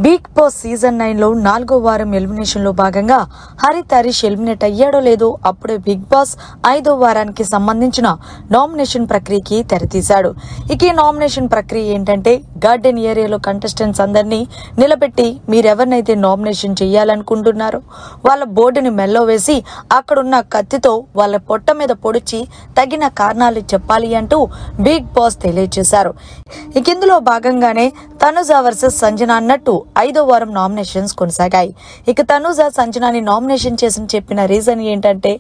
Big boss season 9 లో 4వ వారం ఎలిమినేషన్ లో భాగంగా హరీష్ ఎలిమినేట్ అయ్యాడో లేదో అప్పుడే బిగ్ బాస్ 5వ వారానికి సంబంధించిన నామినేషన్ ప్రక్రియకి తెరతీశాడు. ఇక ఈ నామినేషన్ ప్రక్రియ ఏంటంటే గార్డెన్ ఏరియాలో కంటెస్టెంట్స్ అందరినీ నిలబెట్టి మీరెవరినైతే నామినేషన్ చేయాలనుకుంటున్నారో వాళ్ళ బోర్డుని మెల్లో వేసి అక్కడున్న కత్తితో వాళ్ళ పొట్ట మీద పొడిచి తగిన కారణాలు చెప్పాలి అంటూ బిగ్ బాస్ తెలియజేశారు. ఇక ఇందులో భాగంగానే తనుజ వర్సెస్ సంజన అన్నట్టు 5వ వారం నామినేషన్స్ కొనసాగాయి. ఇక తనుజ సంజనాని నామినేషన్ చేసి చెప్పిన రీజన్ ఏంటంటే,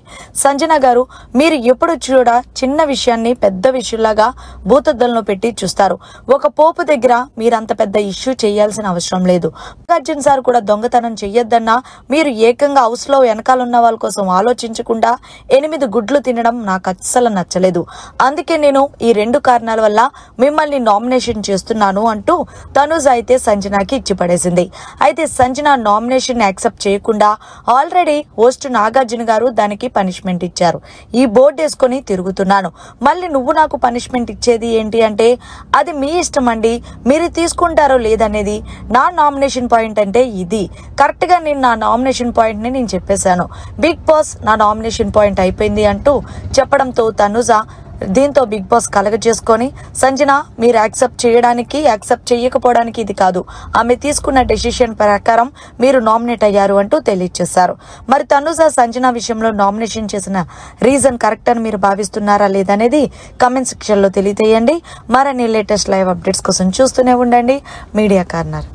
సంజన గారు మీరు ఎప్పుడు చూడ చిన్న విషయాన్ని పెద్ద విషయంలాగా భూతద్దంలో పెట్టి చూస్తారు. ఒక పోపు దగ్గర మీరంత పెద్ద ఇష్యూ చేయాల్సిన అవసరం లేదు. అర్జున్ సార్ కూడా దొంగతనం చెయ్యొద్దన్నా మీరు ఏకంగా హౌస్ లో వెనకాలన్న వాళ్ళ కోసం ఆలోచించకుండా 8 గుడ్లు తినడం నాకు అస్సలు నచ్చలేదు. అందుకే నేను ఈ 2 కారణాల వల్ల మిమ్మల్ని నామినేషన్ చేస్తున్నాను అంటూ తనుజ అయితే సంజనాకి ఇచ్చి పడేసింది. అయితే సంజన నామినేషన్ యాక్సెప్ట్ చేయకుండా ఆల్రెడీ హోస్ట్ నాగార్జున గారు దానికి పనిష్మెంట్ ఇచ్చారు. ఈ బోర్డు వేసుకొని తిరుగుతున్నాను, మళ్ళీ నువ్వు నాకు పనిష్మెంట్ ఇచ్చేది ఏంటి అంటే అది మీ ఇష్టం అండి, మీరు తీసుకుంటారో లేదనేది. నా నామినేషన్ పాయింట్ అంటే ఇది. కరెక్ట్ గా నేను నా నామినేషన్ పాయింట్ ని నేను చెప్పేశాను. బిగ్ బాస్ నా నామినేషన్ పాయింట్ అయిపోయింది అంటూ చెప్పడంతో తనుజ దీంతో బిగ్ బాస్ కలగజేసుకొని సంజన మీరు యాక్సెప్ట్ చేయడానికి యాక్సెప్ట్ చేయకపోవడానికి ఇది కాదు, ఆమె తీసుకున్న డెసిషన్ ప్రకారం మీరు నామినేట్ అయ్యారు అంటూ తెలియజేశారు. మరి తనుజ సంజన విషయంలో నామినేషన్ చేసిన రీజన్ కరెక్ట్ అని మీరు భావిస్తున్నారా లేదనేది కమెంట్ సెక్షన్ లో తెలియజేయండి. మరిన్ని లేటెస్ట్ లైవ్ అప్డేట్స్ కోసం చూస్తూనే ఉండండి మీడియా కార్నర్.